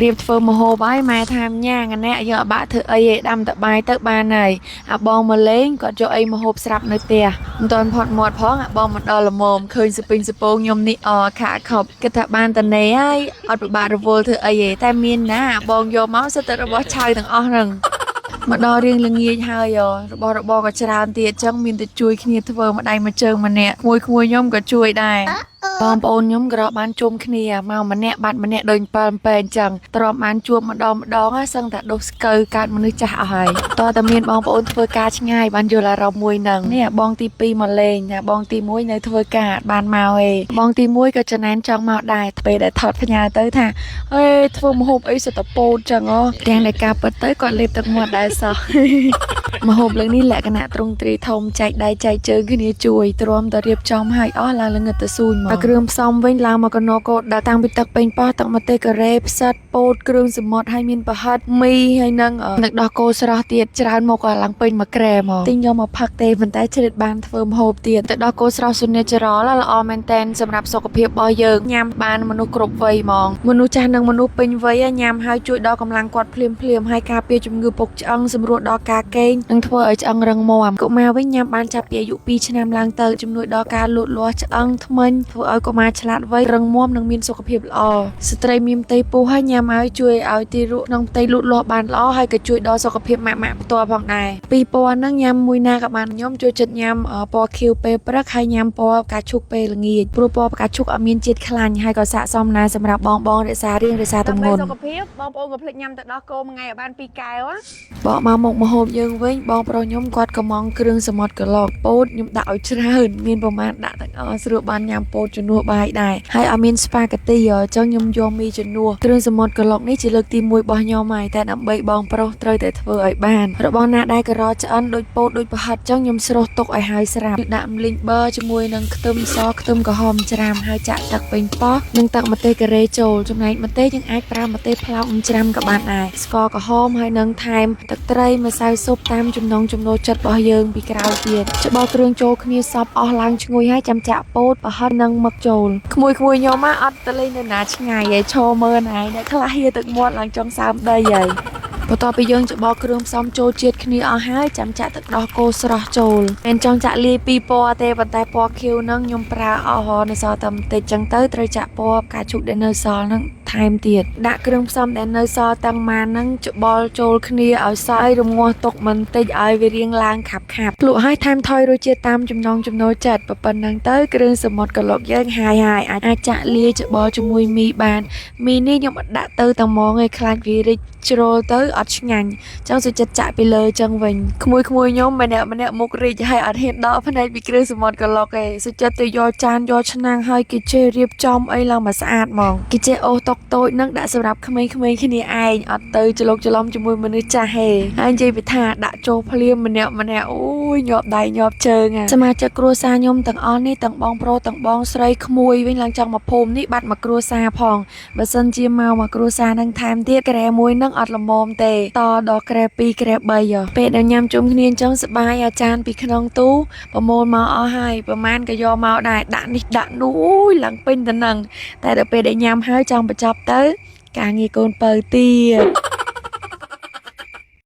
រៀបធ្វើម្ហូបហើយម៉ែថាញ៉ាងអ្នកយកបាក់ធ្វើអីឯដាំតបាយទៅបានហើយអាបងមកលេងគាត់យកអីម្ហូបស្រាប់នៅផ្ទះមិនទាន់ផត់មាត់ផងអាបងមកដល់ល្មមឃើញសពេញសពងខ្ញុំនេះខាខប់គិតថាបានតនេហើយអត់ពិបាករវល់ធ្វើអីទេតែមានណាអាបងយកមកសិតតែរបស់ឆៅទាំងអស់ហ្នឹងមកដល់រៀងល្ងាចហើយរបស់របរក៏ច្រើនទៀតអញ្ចឹងមានតែជួយគ្នាធ្វើម្ដាយមួយជើងម្នាក់ក្មួយខ្ញុំក៏ជួយដែរបងប្អូនខ្ញុំក៏បានជុំគ្នាមកម្នាក់បាត់ម្នាក់ដូច7ពេអញ្ចឹងទ្រាំបានជួបម្ដងហើយសឹងតែដុសស្កូវកើតមនុស្សចាស់អស់ហើយតើតែមានបងប្អូនធ្វើការឆ្ងាយបានយល់អារម្មណ៍មួយហ្នឹងនេះបងទី2មកលេងណាបងទី1នៅធ្វើការបានមកឯងបងទី1ក៏ចំណែនចង់មកដែរពេលដែលថតផ្ញើទៅថាអេធ្វើម្ហូបអីសុទ្ធតែពោតចឹងទាំងតែការពិតទៅគាត់លេបទឹកមាត់ដែរសោះម្ហូបលើកនេះលក្ខណៈទ្រង់ទ្រីធំចែកដៃចែកជើងគ្នាជួយទ្រាំតែរៀបចំឲ្យអស់ឡើងល្ងឹតទៅស៊ូញមកគ្រឿងផ្សំវិញឡើងមកកណោកោដាក់តាំងពីទឹកប៉េងប៉ោះទឹកម្ទេសការ៉េផ្សិតពោតគ្រឿងសមុទ្រហើយមានប្រហិតមីហើយនឹងទឹកដោះគោស្រស់ទៀតច្រើនមកក៏ឡើងពេញមួយក្រែមកទិញយកមកផឹកទេប៉ុន្តែជ្រៀតបានធ្វើម្ហូបទៀតទឹកដោះគោស្រស់សុនេជរ៉លល្អមែនតែនសម្រាប់សុខភាពរបស់យើងញ៉ាំបានមនុស្សគ្រប់វ័យហ្មងមនុស្សចាស់និងមនុស្សពេញវ័យញ៉ាំហើយជួយដល់កម្លាំងគាត់ភ្លាមហើយការពារជំងឺពុកឆ្អឹងសម្រួលដល់ការកេងនិងធ្វើឲ្យឆ្អឹងរឹងមាំកុមារវិញញ៉ាំបានចាប់ពីអាយុ2ឆ្នាំឡើងទៅជំនួយដល់ការលូតលាស់ឆ្អឹងធ្មេញធ្វើឲ្យកុមារឆ្លាតវៃរឹងមាំនិងមានសុខភាពល្អស្ត្រីមានផ្ទៃពោះហើយញ៉ាំហើយជួយឲ្យទីរក់ក្នុងផ្ទៃលូតលាស់បានល្អហើយក៏ជួយដល់សុខភាពម៉ាក់ផ្ទាល់ផងដែរពីពណ៌ហ្នឹងញ៉ាំមួយណាក៏បានខ្ញុំចូលចិត្តញ៉ាំពណ៌ខៀវពេលព្រឹកហើយញ៉ាំពណ៌ផ្កាឈូកពេលល្ងាចព្រោះពណ៌ផ្កាឈូកអត់មានជាតិខ្លាញ់ហើយក៏ស័ក្តិសមណាស់សម្រាប់បងរក្សារាងរក្សាទម្ងន់សុខភាពបងប្អូនក៏ភ្លេចញ៉ាំទឹកដោះគោមួយថ្ងៃឲ្យបាន2កែវបកមកមុខម្ហូបយើងវិញបងប្រុសខ្ញុំគាត់កំងគ្រឿងសមុទ្រក្លោកពោតខ្ញុំដាក់ឲ្យច្រើនមានប្រមាណដាក់ទាំងអស់ស្រួលបានញ៉ាំពោតជំនួសបាយដែរហើយអត់មានស្ប៉ាហ្គេទីអញ្ចឹងខ្ញុំយកមីជំនួសគ្រឿងសមុទ្រក្លោកនេះជាលើកទី1របស់ខ្ញុំហើយតែដើម្បីបងប្រុសត្រូវតែធ្វើឲ្យបានរបស់ណាដែលក៏រឆ្អិនដូចពោតដូចប្រហិតអញ្ចឹងខ្ញុំស្រុះទុកឲ្យហើយស្រាប់ដាក់ម្លីងប៊ឺជាមួយនឹងខ្ទឹមសខ្ទឹមក្រហមច្រាមហើយចាក់ទឹកប៉េងប៉ោះនិងទឹកម្ទេសការ៉េចូលចំណែកម្ទេសយើងអាចប្រើម្ទេសផ្លោកច្រាមក៏បានដែរស្ករក្រហមហើយនឹងថែមទឹកត្រីម្សៅស៊ុបតាមចំណង់ចំណូលចិត្តរបស់យើងពីក្រៅទៀតច្បល់គ្រឿងចូលគ្នាសពអស់ឡើងឈ្ងុយហើយចាំចាក់ពោតប្រហិតនិងមឹកចូលក្មួយខ្ញុំអត់ទៅលេងនៅណាឆ្ងាយឯងឈរមើលណៃអ្នកខ្លះហៀទឹកមាត់ឡើងចង់សើមដីហើយបន្ទាប់ពីយើងច្បល់គ្រឿងផ្សំចូលជាតិគ្នាអស់ហើយចាំចាក់ទឹកដោះគោស្រស់ចូលមិនចង់ចាក់លាយពីរពណ៌ទេប៉ុន្តែពណ៌ខៀវនឹងខ្ញុំប្រើអស់នៅសល់តែបន្តិចចឹងទៅត្រូវចាក់ពណ៌ផ្កាឈូកដែលនៅសល់នឹងថែមទៀតដាក់គ្រឿងផ្សំដែលនៅសល់តាំងម៉ាននឹងច្បល់ចូលគ្នាឲ្យសឲ្យរងាស់ទុកបន្តិចឲ្យវារាងឡើងខាប់ភ្លក់ឲ្យថែមថយរសជាតិតាមចំណង់ចំណូលចិត្តប៉ុណ្ណឹងទៅគ្រឿងសមុទ្រក្លោកយើងហើយអាចចាក់លាយច្បល់ជាមួយមីបានមីនេះខ្ញុំអត់ដាក់ទៅតែហ្មងឯងខ្លាចវារីកជ្រុលទៅអត់ឆ្ងាញ់ចឹងសុចិត្តចាក់ពីលើចឹងវិញក្មួយខ្ញុំម្នាក់មុខរីកហើយអត់ហ៊ានដកភ្នែកពីគ្រឿងសមុទ្រក្លោកឯងសុចិត្តទៅយកចានយកឆ្នាំងហើយគេចេះរៀបចំអីឡើងមកស្អាតហ្មងគេចេះអូសតុកតូចនឹងដាក់សម្រាប់ក្មេងៗគ្នាឯងអត់ទៅច្រឡុកច្រឡំជាមួយមនុស្សចាស់ហេហើយនិយាយពីថាដាក់ចូលភ្លាមម្នាក់អូយញាប់ដៃញាប់ជើងសមាជិកគ្រួសារខ្ញុំទាំងអស់នេះទាំងបងប្រុសទាំងបងស្រីក្មួយវិញឡើងចង់មកភូមិនេះបាត់មកគ្រួសារផងបើសិនជាមកគ្រួសារនឹងថែមទៀតក្រែមួយនឹងអត់ល្មមទេតដល់ក្រែ2ក្រែ3ពេលដែលញ៉ាំជុំគ្នាអញ្ចឹងសបាយអាចារ្យពីក្នុងទូប្រមូលមកអស់ហើយប្រហែលក៏យកមកដែរដាក់នេះដាក់នោះអូយឡើងពេញទៅនឹងតែដល់ពេលដែលញ៉ាំហើយចង់បញ្ចប់ទៅការងារកូនពៅទៀត